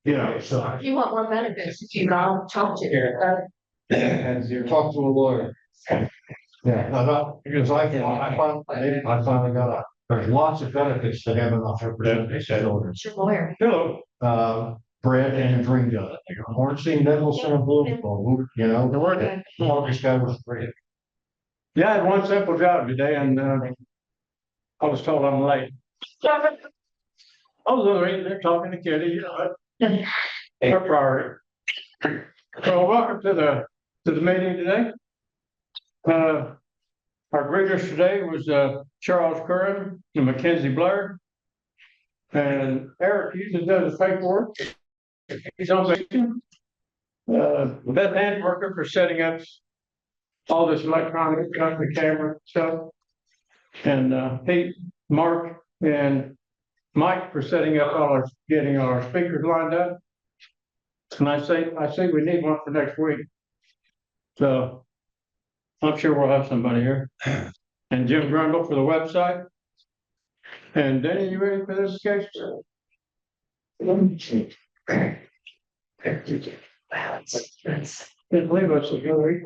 So If you want more benefits, if you all talk to and you talk to a lawyer. Yeah, no, because I finally got a, there's lots of benefits to having a representation. your lawyer. Hello. Brad and Dream Gun. Ornstein Nicholson and Blue, you know, the word. Well, this guy was great. Yeah, I had one simple job today and I was told I'm late. I was over there talking to Kitty, you know, her priority. So welcome to the meeting today. Our greeters today was Charles Curran and Mackenzie Blair. And Eric usually does the paperwork. He's on vacation. Beth Handworker for setting up all this electronic stuff, the camera stuff. And Pete, Mark, and Mike for setting up getting our speakers lined up. And I say we need one for next week. So I'm sure we'll have somebody here. And Jim Grundle for the website. And Denny, you ready for this case? Wow, it's Can't believe it's a good week.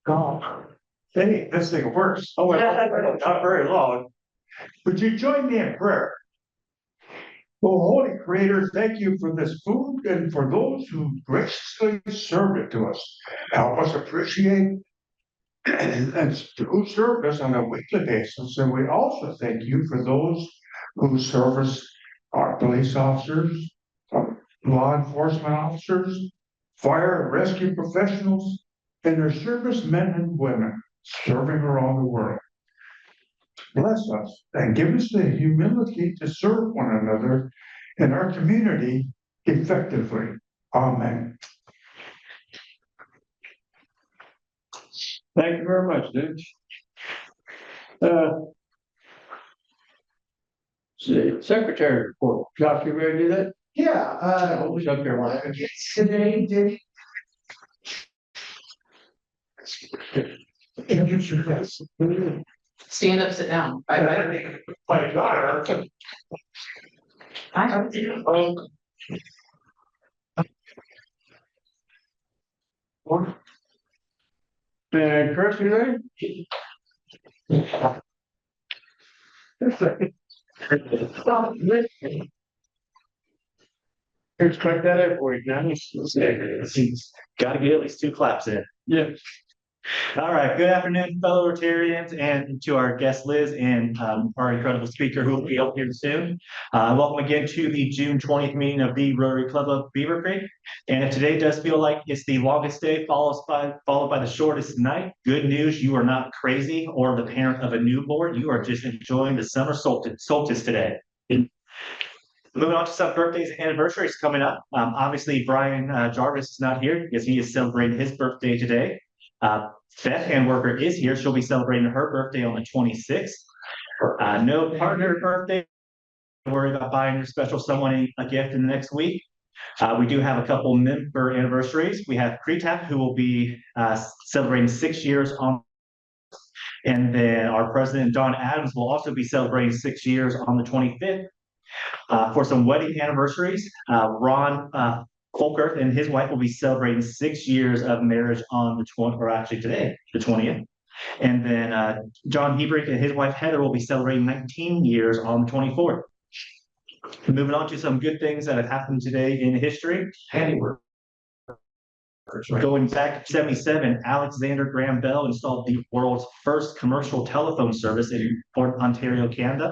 gone. Hey, this thing works. Oh, well, not very long. Would you join me in prayer? Oh, Holy Creator, thank you for this food and for those who graciously served it to us. Help us appreciate and who serve us on a weekly basis. And we also thank you for those who service our police officers, law enforcement officers, fire and rescue professionals, and their servicemen and women serving around the world. Bless us and give us the humility to serve one another in our community effectively. Amen. Thank you very much, dude. Secretary report. Josh, you ready to do that? Yeah, Who's up there? Mark? today, did Stand up, sit down. my daughter. I have to. And Chris, you ready? Stop listening. Here's click that in for you now. Got to get at least 2 claps in. Yeah. All right. Good afternoon, fellow Rotarians, and to our guest Liz and our incredible speaker who will be up here soon. Welcome again to the June 20th meeting of the Rotary Club of Beavercreek. And if today does feel like it's the longest day followed by the shortest night, good news, you are not crazy or the parent of a newborn. You are just enjoying the summer solstice today. Moving on to some birthdays and anniversaries coming up. Obviously, Brian Jarvis is not here because he is celebrating his birthday today. Beth Handworker is here. She'll be celebrating her birthday on the 26th. No partner birthday. Don't worry about buying your special someone a gift in the next week. We do have a couple member anniversaries. We have Cretap, who will be celebrating 6 years on. And then our president, Don Adams, will also be celebrating 6 years on the 25th. For some wedding anniversaries, Ron Colker and his wife will be celebrating 6 years of marriage on the 20th, or actually today, the 20th. And then John Hebrink and his wife Heather will be celebrating 19 years on the 24th. Moving on to some good things that have happened today in history. Handiwork. Going back to 1977, Alexander Graham Bell installed the world's first commercial telephone service in Ontario, Canada.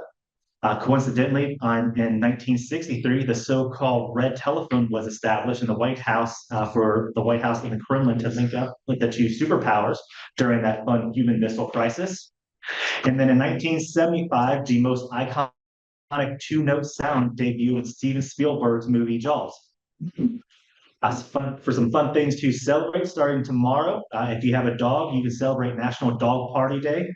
Coincidentally, in 1963, the so-called red telephone was established in the White House for the White House and the Kremlin to link up with the 2 superpowers during that fun human missile crisis. And then in 1975, the most iconic 2-note sound debuted in Steven Spielberg's movie Jaws. For some fun things to celebrate starting tomorrow. If you have a dog, you can celebrate National Dog Party Day.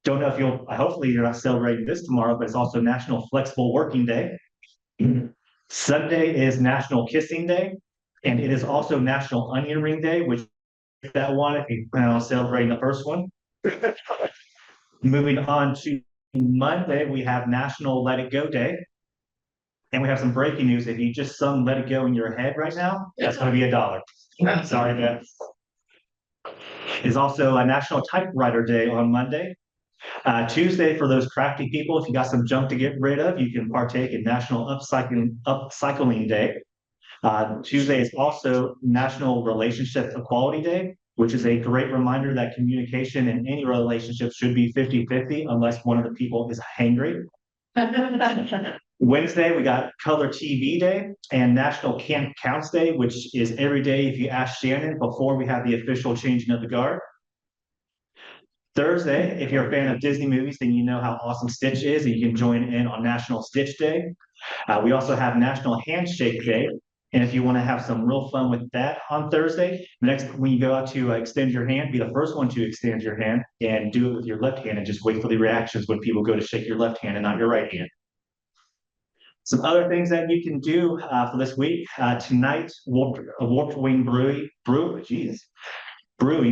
Don't know if hopefully you're not celebrating this tomorrow, but it's also National Flexible Working Day. Sunday is National Kissing Day, and it is also National Onion Ring Day, which that one, if you plan on celebrating the first one. Moving on to Monday, we have National Let It Go Day. And we have some breaking news. If you just sung Let It Go in your head right now, that's going to be $1. Sorry, Beth. Is also a National Typewriter Day on Monday. Tuesday, for those crafty people, if you got some junk to get rid of, you can partake in National Upcycling Day. Tuesday is also National Relationship Equality Day, which is a great reminder that communication in any relationship should be 50-50 unless one of the people is hangry. Wednesday, we got Color TV Day and National Camp Counts Day, which is every day if you ask Shannon before we have the official changing of the guard. Thursday, if you're a fan of Disney movies, then you know how awesome Stitch is, and you can join in on National Stitch Day. We also have National Handshake Day. And if you want to have some real fun with that on Thursday, next, when you go out to extend your hand, be the first one to extend your hand and do it with your left hand and just wait for the reactions when people go to shake your left hand and not your right hand. Some other things that you can do for this week. Tonight, Warped Wing Brewing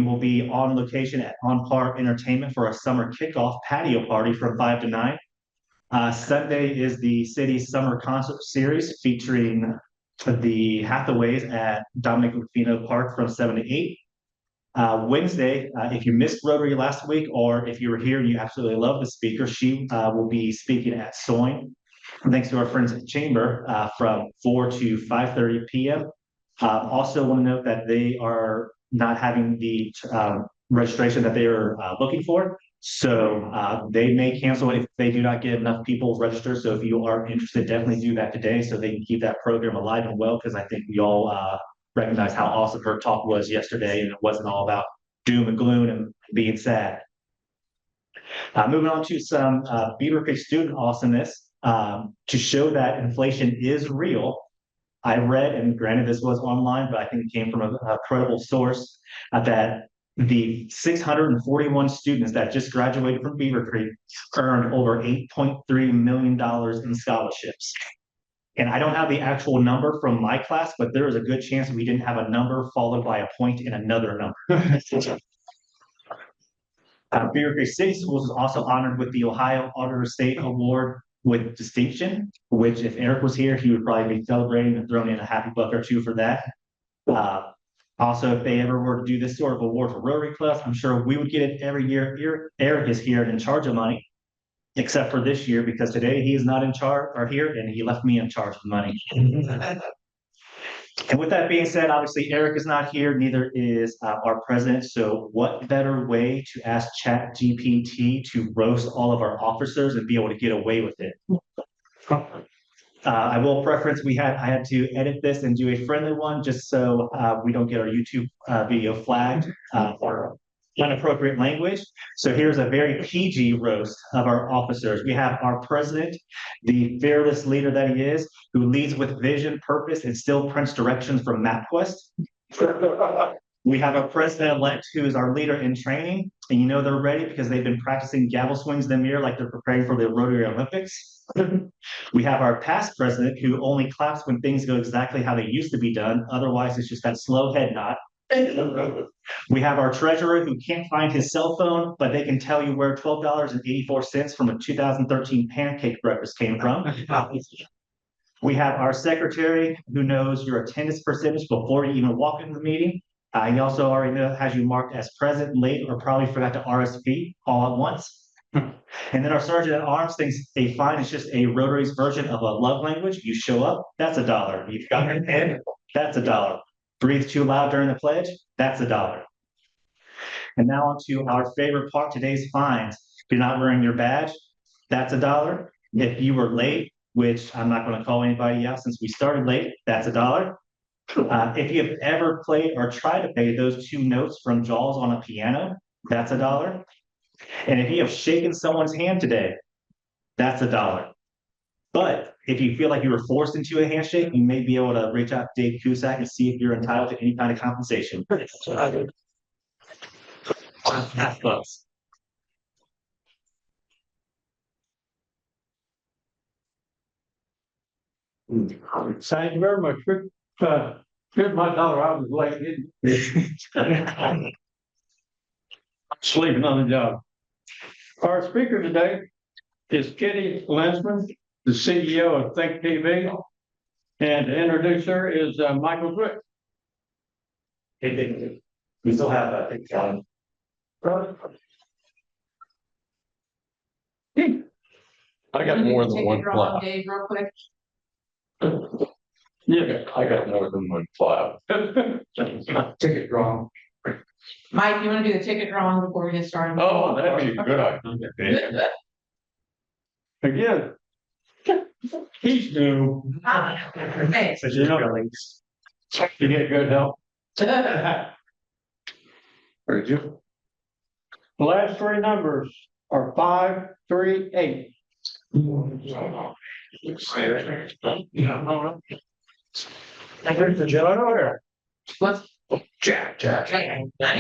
will be on location at On Par Entertainment for a summer kickoff patio party from 5 to 9. Sunday is the city's summer concert series featuring the Hathaways at Dominic Rufino Park from 7 to 8. Wednesday, if you missed Rotary last week, or if you were here and you absolutely love the speaker, she will be speaking at Soin. Thanks to our friends at Chamber from 4 to 5:30 p.m. Also want to note that they are not having the registration that they are looking for. So they may cancel it if they do not get enough people registered. So if you are interested, definitely do that today so they can keep that program alive and well, because I think we all recognize how awesome her talk was yesterday, and it wasn't all about doom and gloom and being sad. Moving on to some Beavercreek student awesomeness. To show that inflation is real, I read, and granted this was online, but I think it came from a credible source, that the 641 students that just graduated from Beavercreek earned over $8.3 million in scholarships. And I don't have the actual number from my class, but there is a good chance we didn't have a number followed by a point in another number. Beavercreek City Schools is also honored with the Ohio Auditor State Award with distinction, which if Eric was here, he would probably be celebrating and throwing in a happy buck or two for that. Also, if they ever were to do this sort of award for Rotary Clubs, I'm sure we would get it every year. Eric is here and in charge of money, except for this year, because today he is not in charge or here, and he left me in charge of money. And with that being said, obviously Eric is not here, neither is our president. So what better way to ask ChatGPT to roast all of our officers and be able to get away with it? I will preference I had to edit this and do a friendly one just so we don't get our YouTube video flagged for inappropriate language. So here's a very PG roast of our officers. We have our president, the fearless leader that he is, who leads with vision, purpose, and still prints directions from MapQuest. We have a president-elect who is our leader in training, and you know they're ready because they've been practicing gavel swings in the mirror like they're preparing for the Rotary Olympics. We have our past president who only claps when things go exactly how they used to be done. Otherwise, it's just that slow head nod. We have our treasurer who can't find his cell phone, but they can tell you where $12.84 from a 2013 pancake breakfast came from. We have our secretary who knows your attendance percentage before you even walk into the meeting. He also already has you marked as present, late, or probably forgot to RSVP all at once. And then our sergeant at arms thinks a fine is just a Rotary's version of a love language. You show up, that's $1. You've got your pen, that's $1. Breathe too loud during the pledge, that's $1. And now on to our favorite part, today's fines. If you're not wearing your badge, that's $1. If you were late, which I'm not going to call anybody out since we started late, that's $1. If you've ever played or tried to play those two notes from Jaws on a piano, that's $1. And if you have shaken someone's hand today, that's $1. But if you feel like you were forced into a handshake, you may be able to reach out to Dave Cusack and see if you're entitled to any kind of compensation. That's close. Thank you very much. Good, my daughter, I was late, didn't sleeping on the job. Our speaker today is Kitty Lensman. the CEO of Think TV. And to introduce her is Michael Zwick. We still have, I think, I got more than one cloud. Dave, real quick. Yeah. I got more than one cloud. Ticket draw. Mike, you wanna do the ticket drawing before we get started? Oh, that'd be a good idea. Again. He's new. Okay. such as feelings. You get good help. Heard you. The last three numbers are 538. Here's the John over here. Let's. Jack. John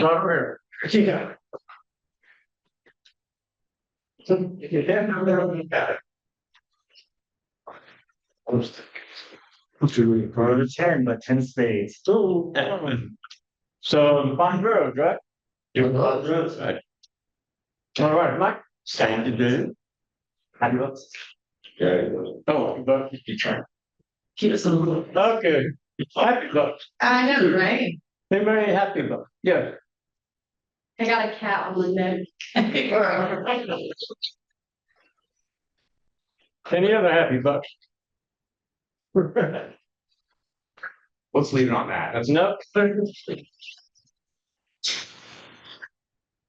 over here. Yeah. You can't have that on the back. For 10, but 10 spades. So, Pine Grove, right? All right, Mike. Same to do. Happy books. Oh, but Keep us a little. okay. Happy bucks. I know, right? Anybody happy bucks? Yes. I got a cat on my neck. Any other happy bucks? Let's leave it on that. That's No.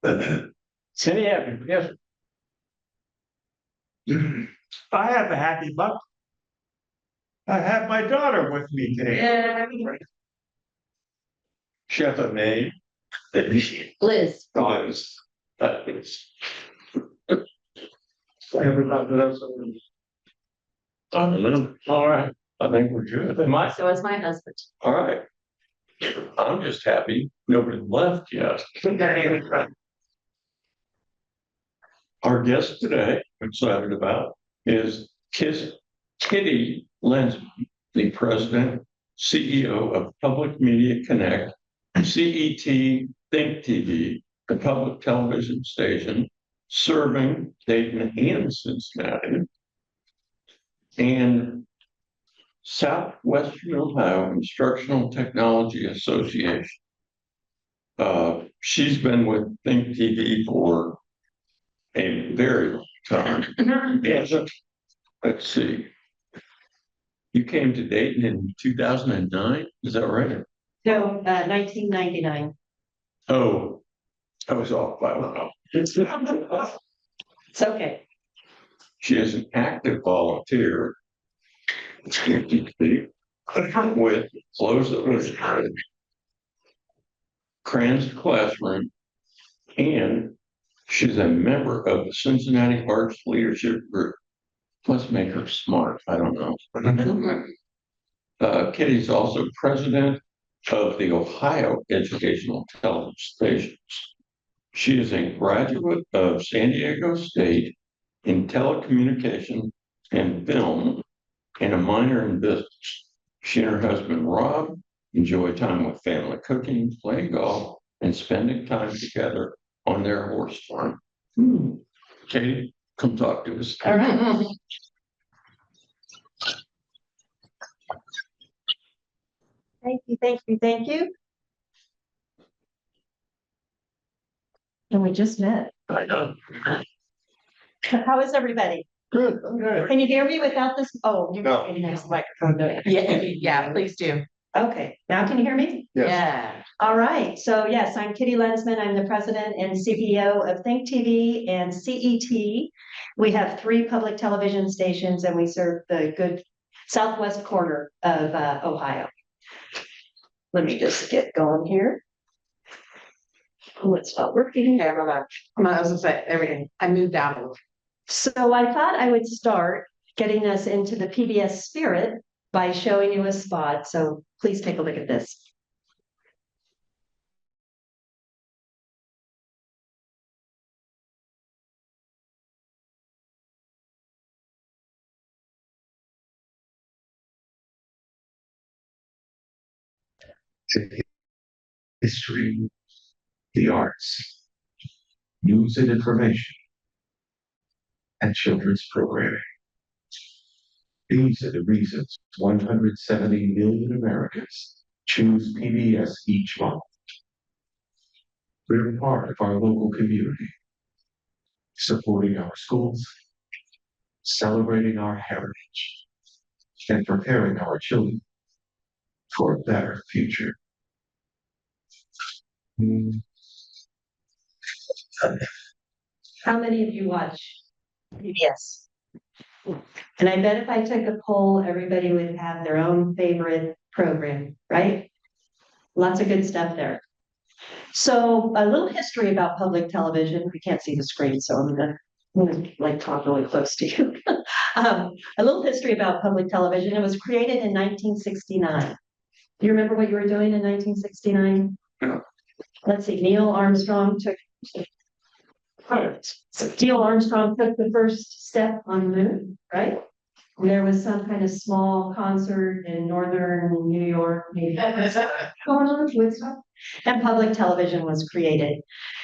Any happy? Yes. I have a happy buck. I have my daughter with me today. Yeah. Chef of name. Liz. Guys. That is. Everybody does. All right. I think we're good. Mike. So is my husband. All right. I'm just happy nobody left yet. Our guest today, I'm excited about, is Kitty Lensman, the president, CEO of Public Media Connect, CET Think TV, the public television station serving Dayton and Cincinnati, and Southwestern Ohio Instructional Technology Association. She's been with Think TV for a very long time. Yes. Let's see. You came to Dayton in 2009, is that right? No, 1999. Oh, I was off by a while. It's okay. She is an active volunteer with Close the Hood, Crans Classroom, and she's a member of the Cincinnati Arts Leadership Group. Let's make her smart. I don't know. Kitty's also president of the Ohio Educational Television Stations. She is a graduate of San Diego State in telecommunication and film and a minor in business. She and her husband Rob enjoy time with family cooking, playing golf, and spending time together on their horse farm. Katie, come talk to us. All right. Thank you, thank you, thank you. And we just met. I know. How is everybody? Good. Okay. Can you hear me without this? Oh, you No. got a nice microphone, don't you? Yeah, please do. Okay, now can you hear me? Yes. Yeah. All right, so yes, I'm Kitty Lensman. I'm the president and CEO of Think TV and CET. We have 3 public television stations and we serve the good southwest corner of Ohio. Let me just get going here. Oh, it's not working. Okay, I was gonna say, everything. I moved out of. So I thought I would start getting us into the PBS spirit by showing you a spot. So please take a look at this. History, the arts, news and information, and children's programming. These are the reasons 170 million Americans choose PBS each month. We're part of our local community, supporting our schools, celebrating our heritage, and preparing our children for a better future. How many of you watch PBS? And I bet if I took a poll, everybody would have their own favorite program, right? Lots of good stuff there. So a little history about public television. We can't see the screen, so I'm gonna like talk really close to you. A little history about public television. It was created in 1969. Do you remember what you were doing in 1969? No. Let's see, Neil Armstrong took the first step on the moon, right? There was some kind of small concert in northern New York, maybe going on, Woodstock, and public television was created.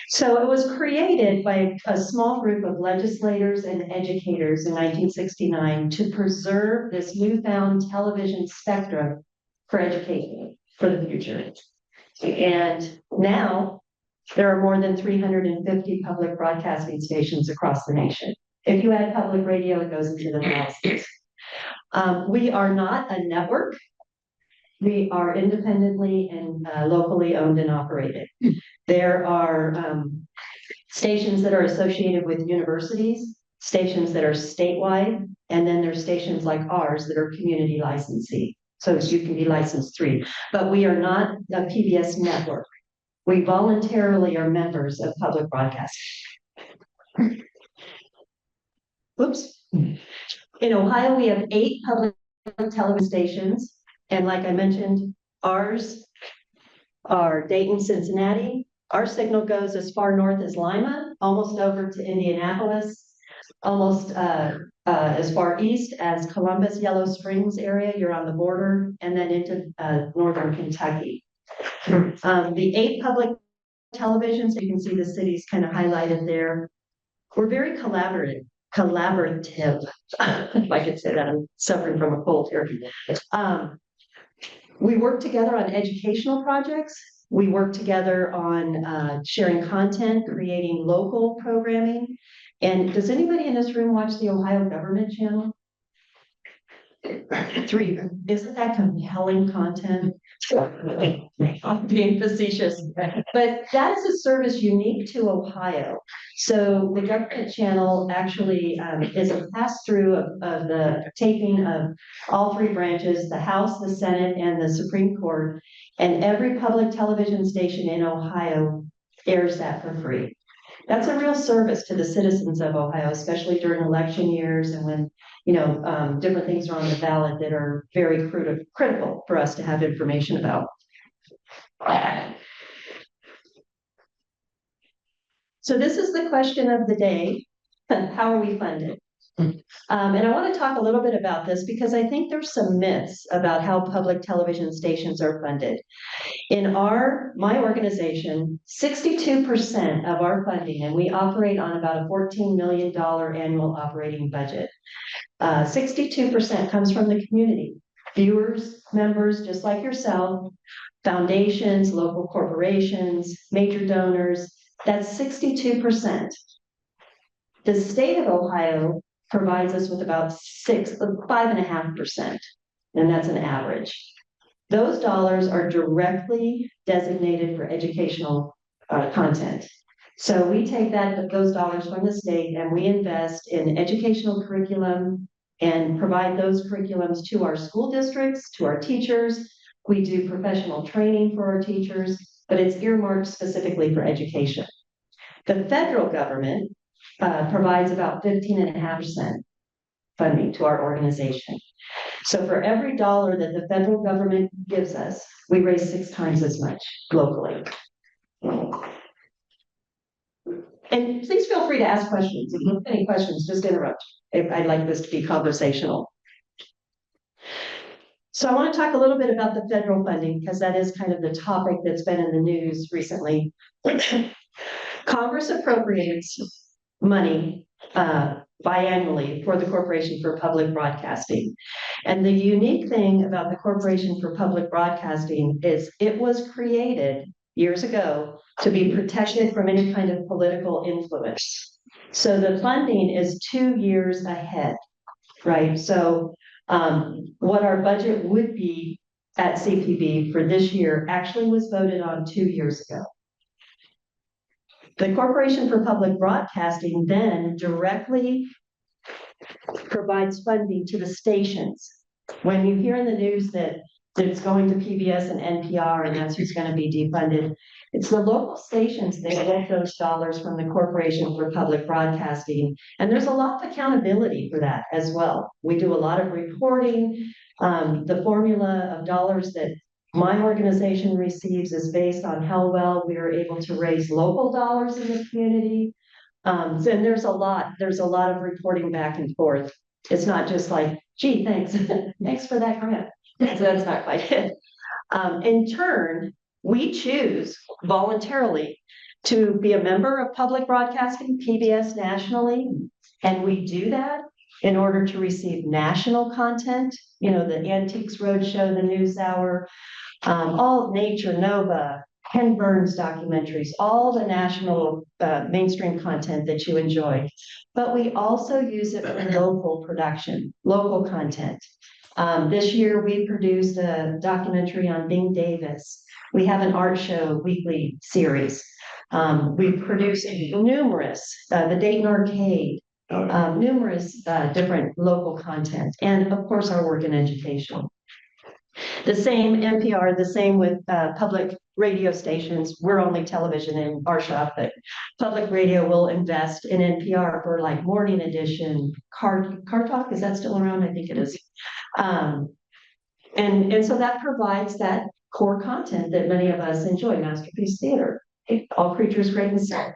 So it was created by a small group of legislators and educators in 1969 to preserve this newfound television spectrum for education for the future. And now there are more than 350 public broadcasting stations across the nation. If you add public radio, it goes into the thousands. We are not a network. We are independently and locally owned and operated. There are stations that are associated with universities, stations that are statewide, and then there's stations like ours that are community licensee. So you can be licensed 3, but we are not a PBS network. We voluntarily are members of public broadcasting. Oops. In Ohio, we have 8 public television stations. And like I mentioned, ours are Dayton, Cincinnati. Our signal goes as far north as Lima, almost over to Indianapolis, almost as far east as Columbus, Yellow Springs area. You're on the border, and then into northern Kentucky. The 8 public televisions, you can see the cities kind of highlighted there. We're very collaborative, if I could say that. I'm suffering from a cold here. We work together on educational projects. We work together on sharing content, creating local programming. And does anybody in this room watch the Ohio Government Channel? 3. Isn't that compelling content? I'm being facetious, but that is a service unique to Ohio. So the government channel actually is a pass-through of the taping of all 3 branches, the House, the Senate, and the Supreme Court. And every public television station in Ohio airs that for free. That's a real service to the citizens of Ohio, especially during election years and when, different things are on the ballot that are very critical for us to have information about. So this is the question of the day. How are we funded? And I want to talk a little bit about this because I think there's some myths about how public television stations are funded. In my organization, 62% of our funding, and we operate on about a $14 million annual operating budget. 62% comes from the community, viewers, members, just like yourself, foundations, local corporations, major donors. That's 62%. The state of Ohio provides us with about 5.5%, and that's an average. Those dollars are directly designated for educational content. So we take those dollars from the state and we invest in educational curriculum and provide those curriculums to our school districts, to our teachers. We do professional training for our teachers, but it's earmarked specifically for education. The federal government provides about 15.5% funding to our organization. So for every dollar that the federal government gives us, we raise 6 times as much locally. And please feel free to ask questions. If you have any questions, just interrupt. I'd like this to be conversational. So I want to talk a little bit about the federal funding because that is kind of the topic that's been in the news recently. Congress appropriates money biannually for the Corporation for Public Broadcasting. And the unique thing about the Corporation for Public Broadcasting is it was created years ago to be protected from any kind of political influence. So the funding is 2 years ahead, right? So what our budget would be at CPB for this year actually was voted on 2 years ago. The Corporation for Public Broadcasting then directly provides funding to the stations. When you hear in the news that it's going to PBS and NPR and that's who's going to be defunded, it's the local stations that get those dollars from the Corporation for Public Broadcasting. And there's a lot of accountability for that as well. We do a lot of reporting. The formula of dollars that my organization receives is based on how well we are able to raise local dollars in the community. And there's a lot of reporting back and forth. It's not just like, gee, thanks, thanks for that grant. So that's not quite it. In turn, we choose voluntarily to be a member of public broadcasting, PBS nationally, and we do that in order to receive national content, you know, the Antiques Roadshow, the News Hour, all Nature Nova, Ken Burns documentaries, all the national mainstream content that you enjoy. But we also use it for local production, local content. This year we produced a documentary on Bing Davis. We have an art show weekly series. We produce numerous, the Dayton Arcade, numerous different local content, and of course our work in education. The same NPR, the same with public radio stations. We're only television in our shop, but public radio will invest in NPR for like Morning Edition, Car Talk. Is that still around? I think it is. And so that provides that core content that many of us enjoy, Masterpiece Theater, All Creatures Great and Sad.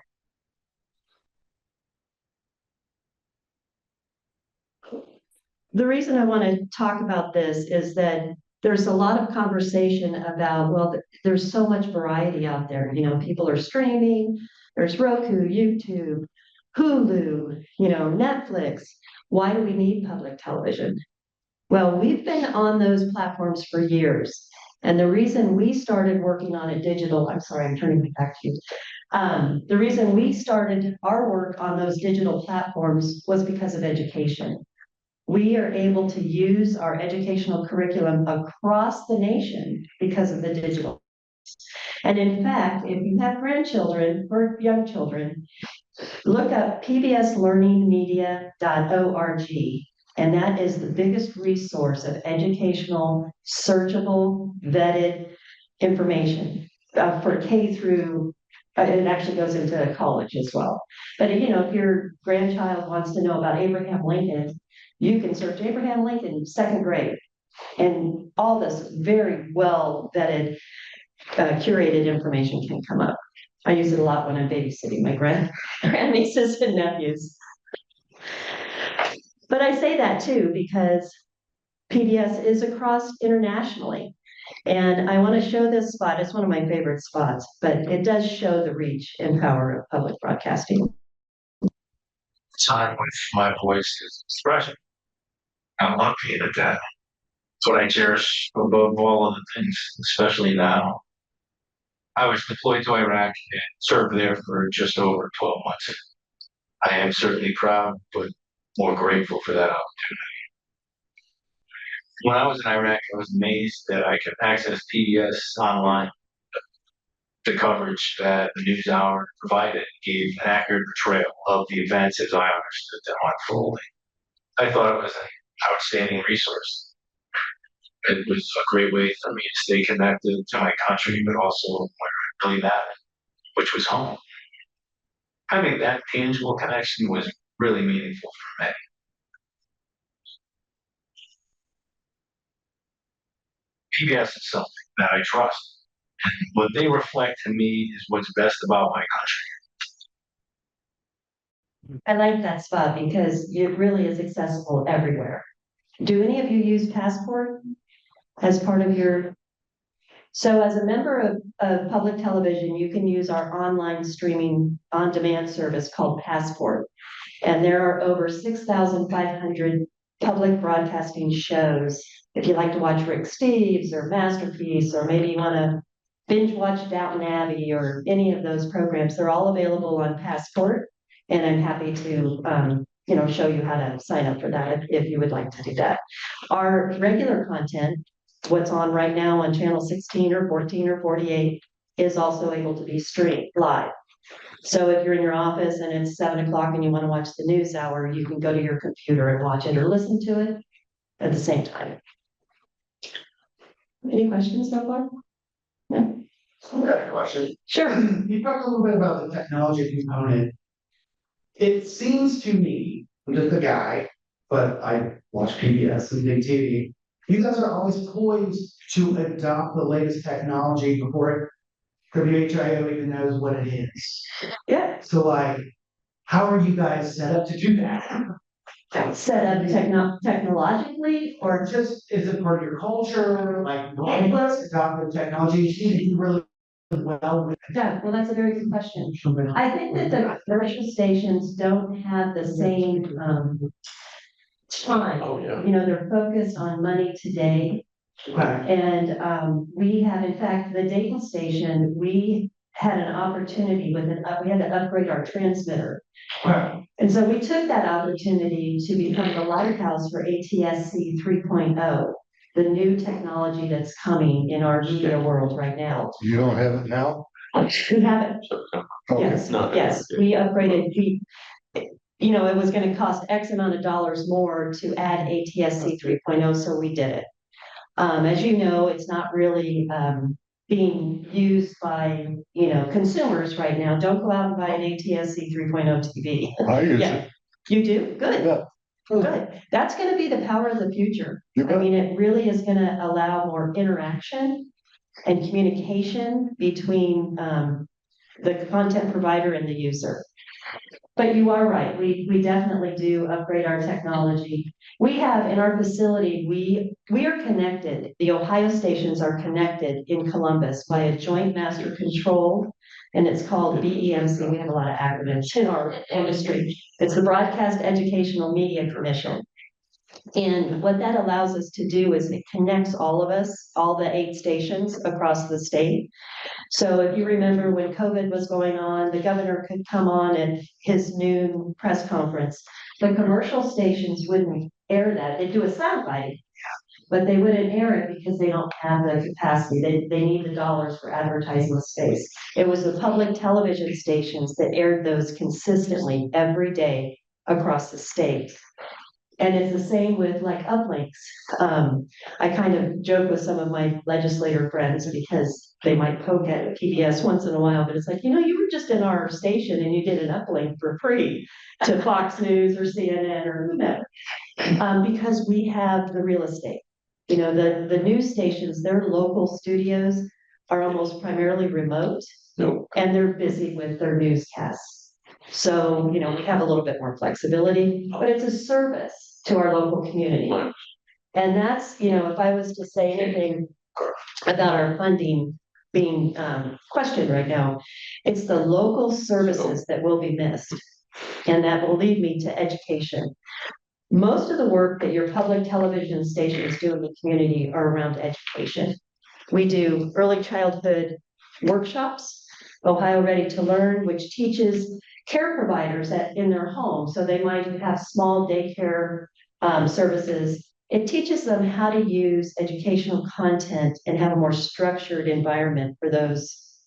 The reason I want to talk about this is that there's a lot of conversation about, well, there's so much variety out there. You know, people are streaming, there's Roku, YouTube, Hulu, you know, Netflix. Why do we need public television? Well, we've been on those platforms for years. And the reason we started working on a digital, I'm sorry, I'm turning it back to you. The reason we started our work on those digital platforms was because of education. We are able to use our educational curriculum across the nation because of the digital. And in fact, if you have grandchildren or young children, look up pbslearningmedia.org. And that is the biggest resource of educational, searchable, vetted information for K through, it actually goes into college as well. But you know, if your grandchild wants to know about Abraham Lincoln, you can search Abraham Lincoln, 2nd grade, and all this very well vetted, curated information can come up. I use it a lot when I'm babysitting my grandnieces and nephews. But I say that too because PBS is across internationally. And I want to show this spot. It's one of my favorite spots, but it does show the reach and power of public broadcasting. Time with my voice expression. I'm lucky at that. It's what I cherish above all other things, especially now. I was deployed to Iraq and served there for just over 12 months. I am certainly proud, but more grateful for that opportunity. When I was in Iraq, I was amazed that I could access PBS online. The coverage that the News Hour provided gave an accurate portrayal of the events as I understood them unfolding. I thought it was an outstanding resource. It was a great way for me to stay connected to my country, but also where it really mattered, which was home. Having that tangible connection was really meaningful for me. PBS is something that I trust. And what they reflect to me is what's best about my country. I like that spot because it really is accessible everywhere. Do any of you use Passport as part of your? So as a member of public television, you can use our online streaming on-demand service called Passport. And there are over 6,500 public broadcasting shows. If you like to watch Rick Steves or Masterpiece, or maybe you want to binge watch Downton Abbey or any of those programs, they're all available on Passport. And I'm happy to, show you how to sign up for that if you would like to do that. Our regular content, what's on right now on channel 16 or 14 or 48, is also able to be streamed live. So if you're in your office and it's 7 o'clock and you want to watch the news hour, you can go to your computer and watch it or listen to it at the same time. Any questions so far? No? I've got a question. Sure. You talked a little bit about the technology component. It seems to me, I'm just a guy, but I watch PBS and big TV. You guys are always poised to adopt the latest technology before WHIO even knows what it is. Yeah. So like, how are you guys set up to do that? Set up technologically, Or just, is it part of your culture? Like, why do you adopt the technology? You seem to do really well with yeah, well, that's a very good question. I think that the commercial stations don't have the same time. Oh, yeah. They're focused on money today. Right. And we have, in fact, the Dayton station, we had an opportunity we had to upgrade our transmitter. Right. And so we took that opportunity to become the lighthouse for ATSC 3.0, the new technology that's coming in our media world right now. You don't have it now? We have it. Okay. Yes, not- yes, we upgraded, it was gonna cost X amount of dollars more to add ATSC 3.0, so we did it. As you know, it's not really, being used by, consumers right now. Don't go out and buy an ATSC 3.0 TV. I use Yeah. it. You do? Good, Yeah. good. That's gonna be the power of the future. You I bet. mean, it really is gonna allow more interaction and communication between the content provider and the user. But you are right, we definitely do upgrade our technology. We have in our facility, we are connected, the Ohio stations are connected in Columbus by a joint master control, and it's called BEMC. We have a lot of acronyms in our industry. It's the Broadcast Educational Media Commission. And what that allows us to do is it connects all of us, all the 8 stations across the state. So if you remember when COVID was going on, the governor could come on at his noon press conference. The commercial stations wouldn't air that. They'd do a soundbite, but they wouldn't air it because they don't have the capacity. They need the dollars for advertising space. It was the public television stations that aired those consistently every day across the state. And it's the same with like uplinks. I kind of joke with some of my legislator friends because they might poke at PBS once in a while, but it's like, you were just in our station and you did an uplink for free to Fox News or CNN or whomever. Because we have the real estate. The news stations, their local studios are almost primarily remote. Nope. And they're busy with their newscasts. So, we have a little bit more flexibility, but it's a service to our local community. And that's, if I was to say anything about our funding being questioned right now, it's the local services that will be missed. And that will lead me to education. Most of the work that your public television stations do in the community are around education. We do early childhood workshops, Ohio Ready to Learn, which teaches care providers in their home. So they might have small daycare services. It teaches them how to use educational content and have a more structured environment for those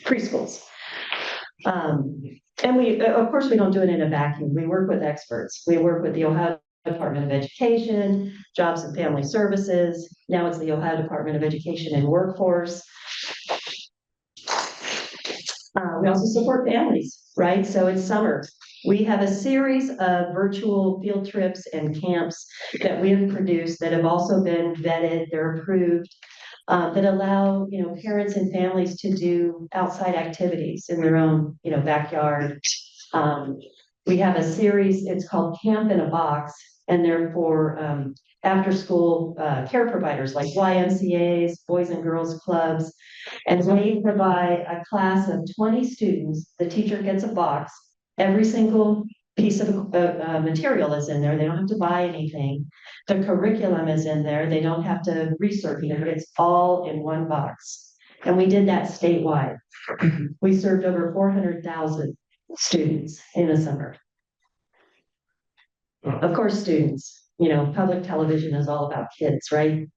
preschools. And we, of course, we don't do it in a vacuum. We work with experts. We work with the Ohio Department of Education, Jobs and Family Services. Now it's the Ohio Department of Education and Workforce. We also support families, right? So it's summer. We have a series of virtual field trips and camps that we have produced that have also been vetted, they're approved, that allow, parents and families to do outside activities in their own, backyard. We have a series, it's called Camp in a Box, and they're for after school care providers like YMCAs, Boys and Girls Clubs. And they provide a class of 20 students. The teacher gets a box Every single piece of material is in there. They don't have to buy anything. The curriculum is in there. They don't have to research it. It's all in one box. And we did that statewide. We served over 400,000 students in the summer. Of course, students, public television is all about kids, right?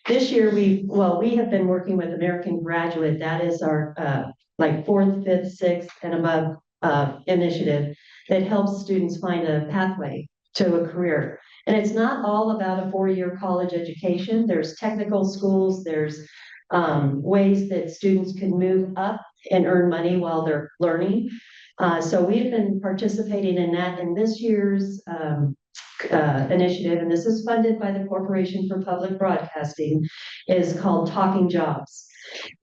This year we have been working with American Graduate. That is our like fourth, fifth, sixth and above initiative that helps students find a pathway to a career. And it's not all about a 4-year college education. There's technical schools, there's ways that students can move up and earn money while they're learning. So we've been participating in that in this year's initiative, and this is funded by the Corporation for Public Broadcasting, is called Talking Jobs.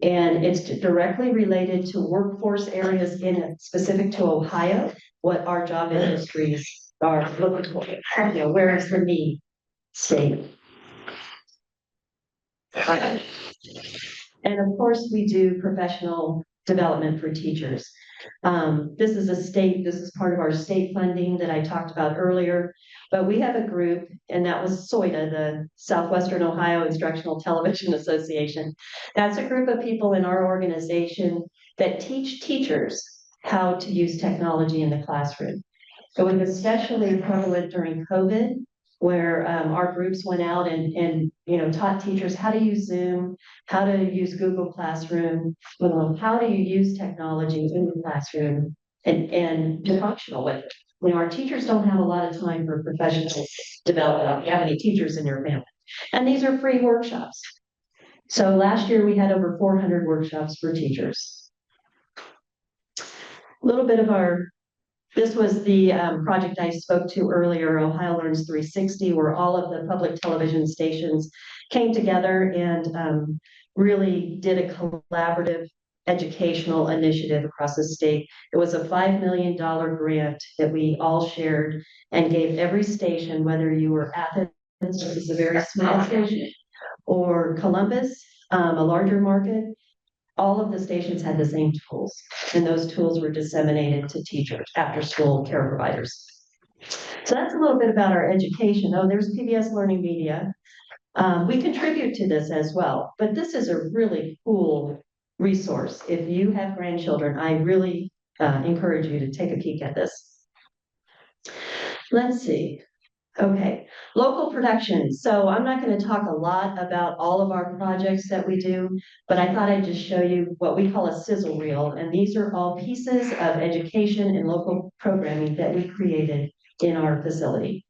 And it's directly related to workforce areas specific to Ohio, what our job industries are looking for. Where is the need state? And of course, we do professional development for teachers. This is part of our state funding that I talked about earlier, but we have a group, and that was SOITA, the Southwestern Ohio Instructional Television Association. That's a group of people in our organization that teach teachers how to use technology in the classroom. It was especially prevalent during COVID, where our groups went out and taught teachers how to use Zoom, how to use Google Classroom, how do you use technology in the classroom and be functional with it. Our teachers don't have a lot of time for professional development. If you have any teachers in your family. And these are free workshops. So last year we had over 400 workshops for teachers. A little bit of this was the project I spoke to earlier, Ohio Learns 360, where all of the public television stations came together and really did a collaborative educational initiative across the state. It was a $5 million grant that we all shared and gave every station, whether you were Athens, which is a very small station, or Columbus, a larger market. All of the stations had the same tools, and those tools were disseminated to teachers, after school care providers. So that's a little bit about our education. Oh, there's PBS Learning Media. We contribute to this as well, but this is a really cool resource. If you have grandchildren, I really encourage you to take a peek at this. Let's see. Okay, local production. So I'm not going to talk a lot about all of our projects that we do, but I thought I'd just show you what we call a sizzle reel. And these are all pieces of education and local programming that we created in our facility.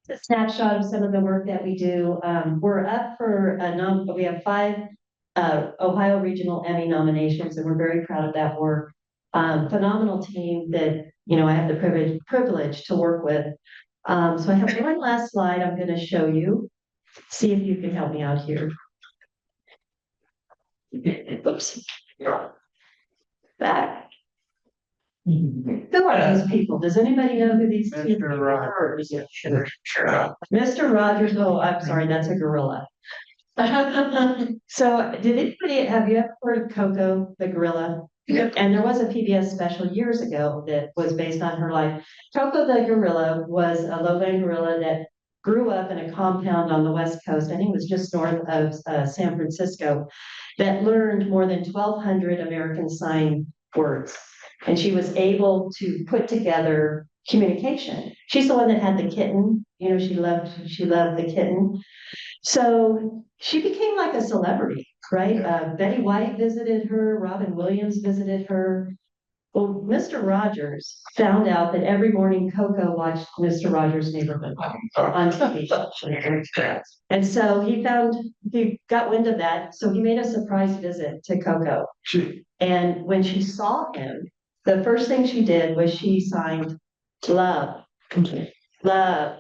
A snapshot of some of the work that we do. We're up for we have 5 Ohio Regional Emmy nominations, and we're very proud of that work. Phenomenal team that I have the privilege to work with. So I have one last slide I'm going to show you. See if you can help me out here. Oops. Back. Who are these people? Does anybody know who these two people are? Mr. Rogers, oh, I'm sorry, that's a gorilla. So have you ever heard of Coco, the gorilla? Yep. And there was a PBS special years ago that was based on her life. Coco the gorilla was a lowland gorilla that grew up in a compound on the West Coast. I think it was just north of San Francisco, that learned more than 1,200 American Sign words. And she was able to put together communication. She's the one that had the kitten. You know, she loved the kitten. So she became like a celebrity, right? Betty White visited her, Robin Williams visited her. Well, Mr. Rogers found out that every morning Coco watched Mr. Rogers' Neighborhood on TV. And so he got wind of that. So he made a surprise visit to Coco. And when she saw him, the first thing she did was she signed love. Love.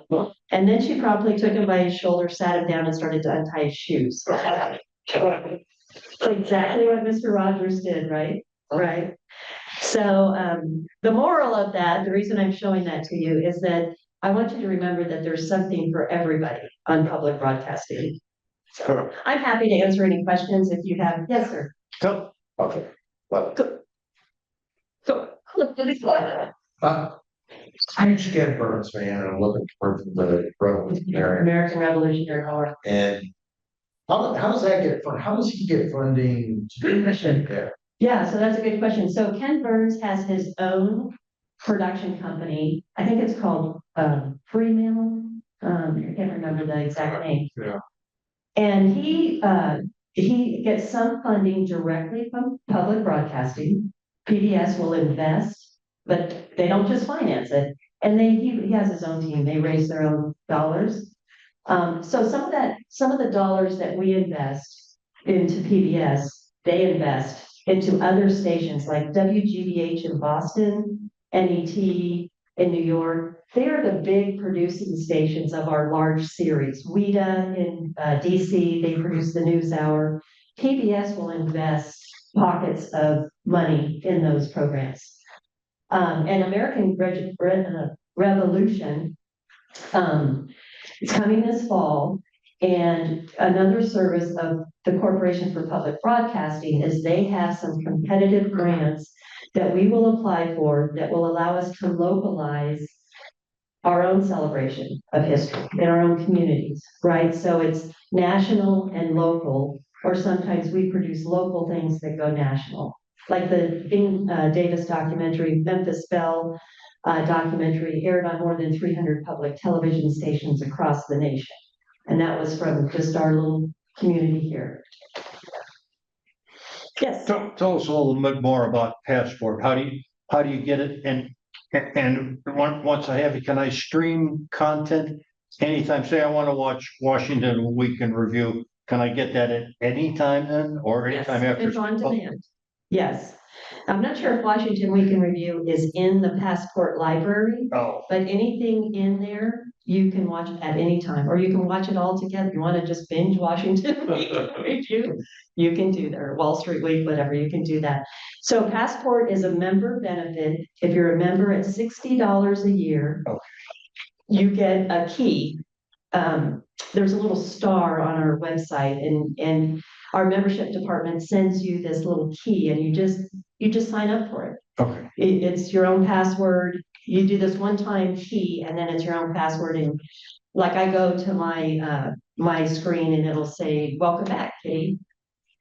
And then she promptly took him by his shoulder, sat him down, and started to untie his shoes. Exactly what Mr. Rogers did, right? Right. So the moral of that, the reason I'm showing that to you is that I want you to remember that there's something for everybody on public broadcasting. So I'm happy to answer any questions if you have. Yes, sir. Okay. Well, I'm Ken Burns, man, and I'm looking for the Revolutionary. American Revolutionary War. And how does that get funded? How does he get funding to do this in there? Yeah, so that's a good question. So Ken Burns has his own production company. I think it's called Freemill. I can't remember the exact name. Yeah. And he gets some funding directly from public broadcasting. PBS will invest, but they don't just finance it. And he has his own team. They raise their own dollars. So some of the dollars that we invest into PBS, they invest into other stations like WGBH in Boston, NET in New York. They are the big producing stations of our large series. WIDA in DC, they produce the NewsHour. PBS will invest pockets of money in those programs. And American Revolution is coming this fall. And another service of the Corporation for Public Broadcasting is they have some competitive grants that we will apply for that will allow us to localize our own celebration of history in our own communities, right? So it's national and local, or sometimes we produce local things that go national. Like the Bing Davis documentary, Memphis Belle documentary aired on more than 300 public television stations across the nation. And that was from just our little community here. Yes. Tell us a little bit more about Passport. How do you get it? And once I have it, can I stream content anytime? Say I want to watch Washington Week in Review. Can I get that at any time then, or anytime after? It's on demand. Yes. I'm not sure if Washington Week in Review is in the Passport library, but anything in there you can watch at any time, or you can watch it all together. You want to just binge Washington Week in Review, you can do that, or Wall Street Week, whatever, you can do that. So Passport is a member benefit. If you're a member at $60 a year, you get a key. There's a little star on our website, and our membership department sends you this little key, and you just sign up for it. Okay. It's your own password. You do this one-time key, and then it's your own password. And like I go to my screen, and it'll say, "Welcome back, Kitty,"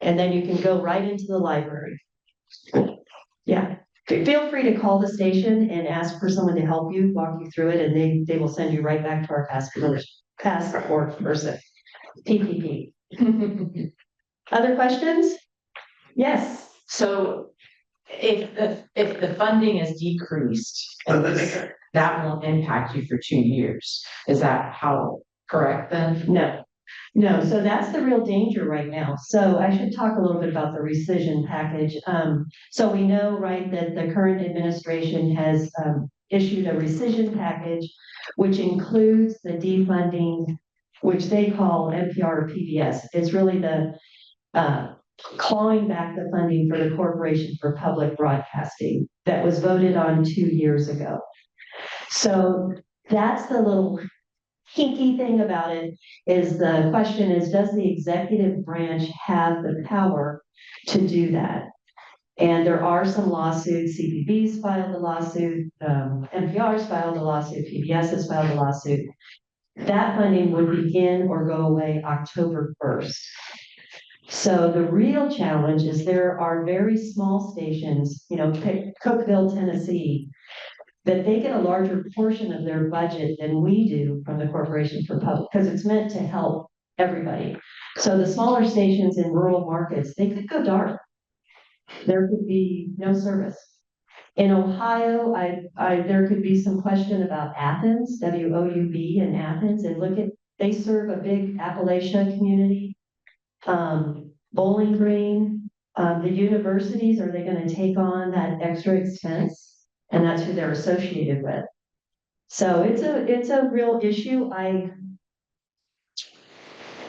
and then you can go right into the library. Yeah. Feel free to call the station and ask for someone to help you, walk you through it, and they will send you right back to our passport person. PPP. Other questions? Yes. So if the funding is decreased, that won't impact you for 2 years. Is that how correct then? No, so that's the real danger right now. So I should talk a little bit about the rescission package. So we know, right, that the current administration has issued a rescission package, which includes the defunding, which they call NPR or PBS. It's really the clawing back the funding for the Corporation for Public Broadcasting that was voted on 2 years ago. So that's the little kinky thing about it, is the question is, does the executive branch have the power to do that? And there are some lawsuits, CPB's filed a lawsuit, NPR's filed a lawsuit, PBS has filed a lawsuit. That funding would begin or go away October 1st. So the real challenge is there are very small stations, pick Cookeville, Tennessee, that they get a larger portion of their budget than we do from the Corporation for Public, because it's meant to help everybody. So the smaller stations in rural markets, they could go dark. There could be no service. In Ohio, there could be some question about Athens, WOUB in Athens, and they serve a big Appalachia community. Bowling Green, the universities, are they going to take on that extra expense? And that's who they're associated with. So it's a real issue. I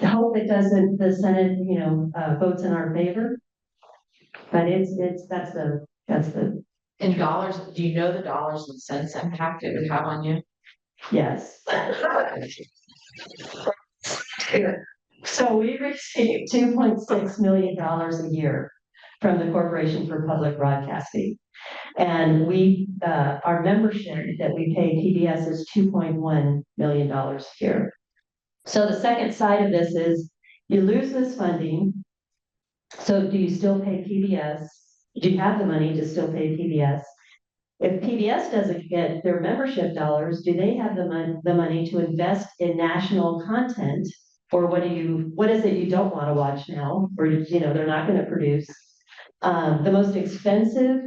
hope it doesn't, the Senate, votes in our favor. But that's the, In dollars, do you know the dollars and cents impact it would have on you? yes. So we receive $2.6 million a year from the Corporation for Public Broadcasting. And our membership that we pay PBS is $2.1 million a year. So the second side of this is you lose this funding. So do you still pay PBS? Do you have the money to still pay PBS? If PBS doesn't get their membership dollars, do they have the money to invest in national content? Or what is it you don't want to watch now? Or, they're not going to produce. The most expensive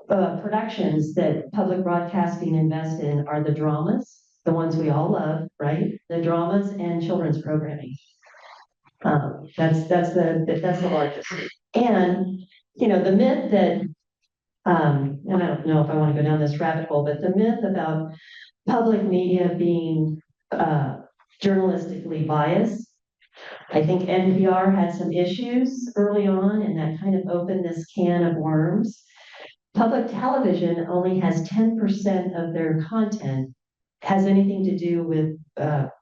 productions that public broadcasting invest in are the dramas, the ones we all love, right? The dramas and children's programming. That's the largest. And, the myth that, and I don't know if I want to go down this rabbit hole, but the myth about public media being journalistically biased. I think NPR had some issues early on, and that kind of opened this can of worms. Public television only has 10% of their content has anything to do with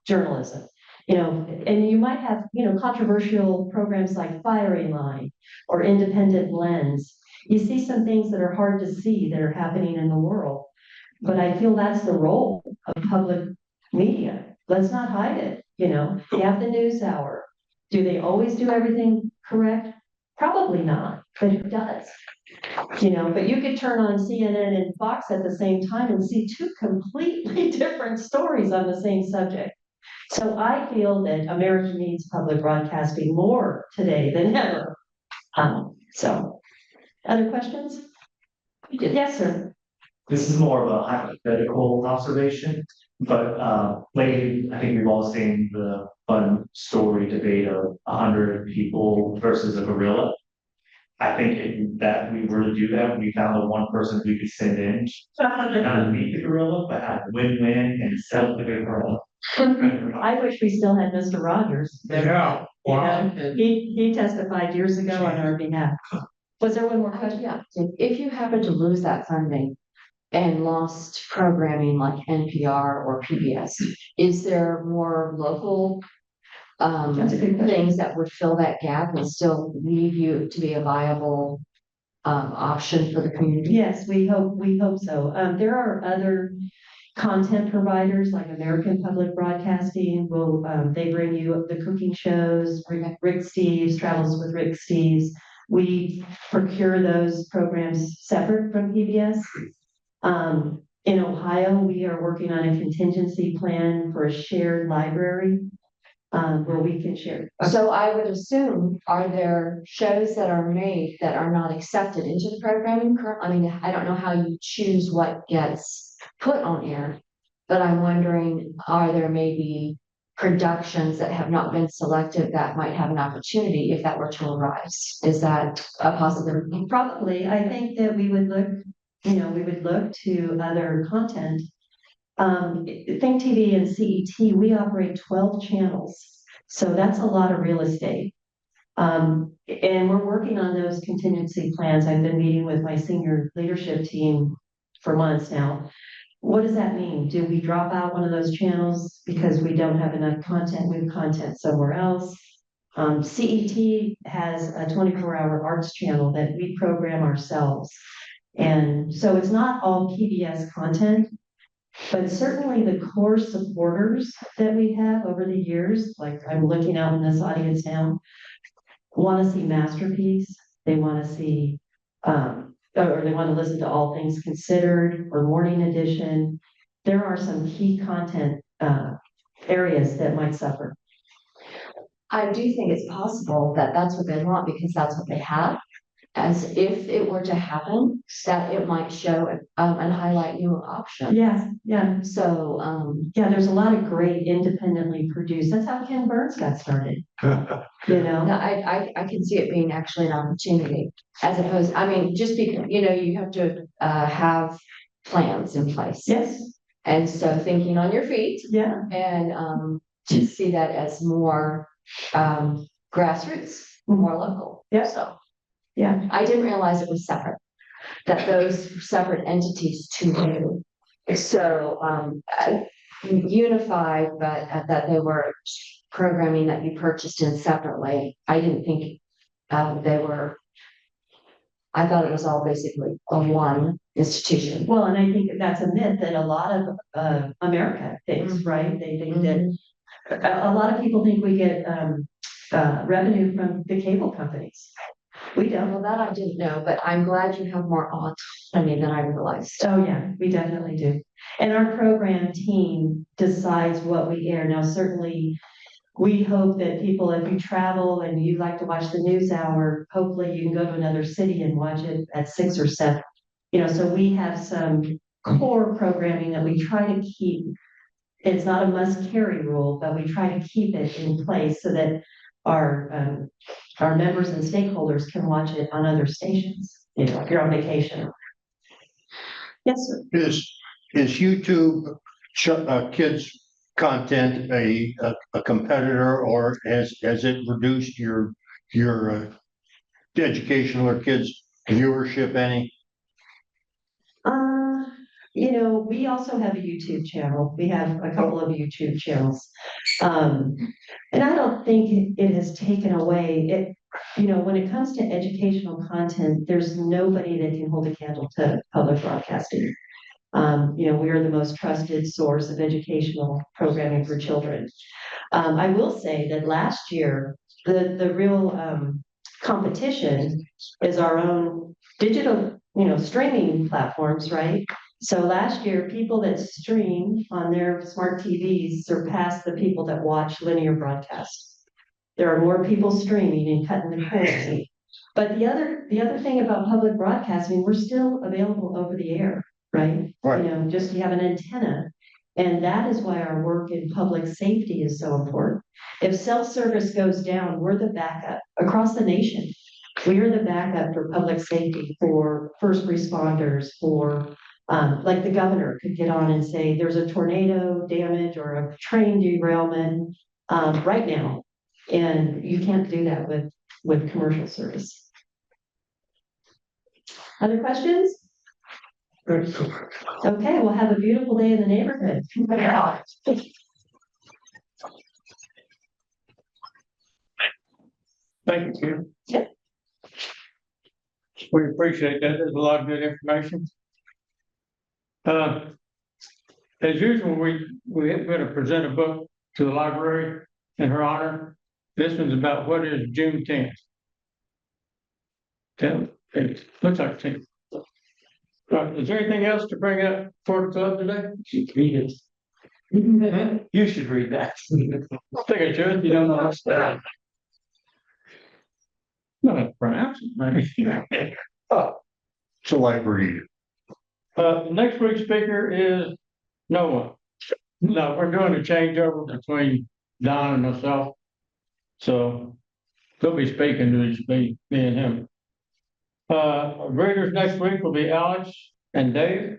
journalism. And you might have, controversial programs like Firing Line or Independent Lens. You see some things that are hard to see that are happening in the world. But I feel that's the role of public media. Let's not hide it, You have the news hour. Do they always do everything correct? Probably not, but it does. But you could turn on CNN and Fox at the same time and see two completely different stories on the same subject. So I feel that America needs public broadcasting more today than ever. So, other questions? Yes, sir. This is more of a hypothetical observation, but lately, I think we've all seen the fun story debate of 100 people versus a gorilla. I think if that we were to do that, we found the one person we could send in, not meet the gorilla, but have win-win and sell the gorilla. I wish we still had Mr. Rogers. Yeah. Wow. He testified years ago on our behalf. Was there one more question? Yeah, if you happen to lose that funding and lost programming like NPR or PBS, is there more local That's a good question. things that would fill that gap and still leave you to be a viable option for the community? Yes, we hope so. There are other content providers like American Public Broadcasting. They bring you the cooking shows, Rick Steves, Travels with Rick Steves. We procure those programs separate from PBS. In Ohio, we are working on a contingency plan for a shared library where we can share. So I would assume, are there shows that are made that are not accepted into the programming? I mean, I don't know how you choose what gets put on air, but I'm wondering, are there maybe productions that have not been selected that might have an opportunity if that were to arise? Is that a possibility? Probably. I think that we would look to other content. Think TV and CET, we operate 12 channels. So that's a lot of real estate. And we're working on those contingency plans. I've been meeting with my senior leadership team for months now. What does that mean? Do we drop out one of those channels because we don't have enough content, new content somewhere else? CET has a 24-hour arts channel that we program ourselves. And so it's not all PBS content, but certainly the core supporters that we have over the years, like I'm looking out in this audience now, want to see Masterpiece. They want to see, or they want to listen to All Things Considered or Morning Edition. There are some key content areas that might suffer. I do think it's possible that that's what they want because that's what they have. As if it were to happen, that it might show and highlight new options. Yeah. So, Yeah, there's a lot of great independently produced. That's how Ken Burns got started. You know? no, I can see it being actually an opportunity as opposed, I mean, just because, you have to have plans in place. Yes. And so thinking on your feet Yeah. and to see that as more grassroots, more local. Yeah. So. Yeah. I didn't realize it was separate, that those separate entities too new. So, unified, but that they were programming that you purchased in separately. I didn't think they were, I thought it was all basically a one institution. Well, and I think that's a myth that a lot of America thinks, right? They think that a lot of people think we get revenue from the cable companies. We don't. Well, that I didn't know, but I'm glad you have more autonomy than I realized. Oh, yeah, we definitely do. And our program team decides what we air. Now, certainly, we hope that people, if you travel and you like to watch the news hour, hopefully you can go to another city and watch it at 6 or 7. So we have some core programming that we try to keep. It's not a must carry rule, but we try to keep it in place so that our members and stakeholders can watch it on other stations, if you're on vacation. Yes, sir. Is YouTube kids content a competitor, or has it reduced your educational or kids viewership any? We also have a YouTube channel. We have a couple of YouTube channels. And I don't think it has taken away it. When it comes to educational content, there's nobody that can hold a candle to public broadcasting. We are the most trusted source of educational programming for children. I will say that last year, the real competition is our own digital, streaming platforms, right? So last year, people that stream on their smart TVs surpassed the people that watch linear broadcasts. There are more people streaming and cutting the cord. But the other thing about public broadcasting, we're still available over the air, right? Right. Just you have an antenna. And that is why our work in public safety is so important. If self-service goes down, we're the backup across the nation. We are the backup for public safety, for first responders, for like the governor could get on and say there's a tornado damage or a train derailment right now. And you can't do that with commercial service. Other questions? Okay, well, have a beautiful day in the neighborhood. Thank you, Kim. Yep. We appreciate that. There's a lot of good information. As usual, we're going to present a book to the library in her honor. This one's about what is Juneteenth. It looks like 10th. Is there anything else to bring up for the club today? Read it. You should read that. I think I should. You don't know what's that. No, pronounce it, maybe. It's a light read. Next week's speaker is Noah. No, we're doing a changeover between Don and myself. So he'll be speaking to me and him. Readers next week will be Alex and Dave.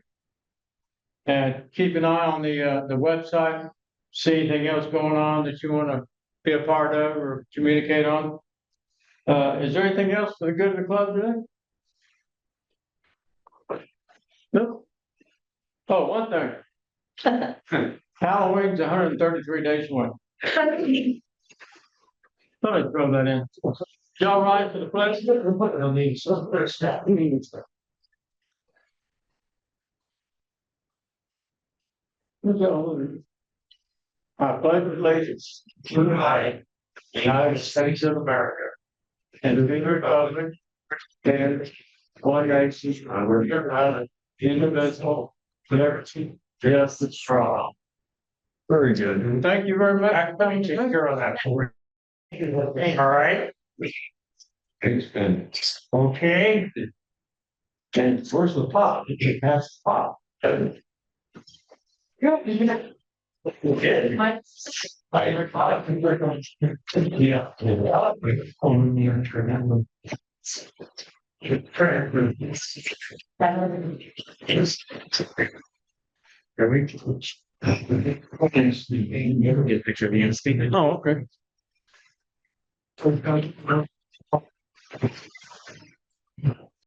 And keep an eye on the website, see anything else going on that you want to be a part of or communicate on. Is there anything else for the good of the club today? No. Oh, one thing. Halloween's 133 days away. Let me throw that in. Y'all right for the pledge? I pledge allegiance to the United States of America and to the republic and one nation under God, indivisible, with liberty, justice for all. Very good. Thank you very much. I'm going to take care of that for you. All right. Thanks, Ben. Okay. And where's the pot? Pass the pot. Yeah. Okay. Yeah. Only remember. Never get a picture of the instinct. Oh, okay.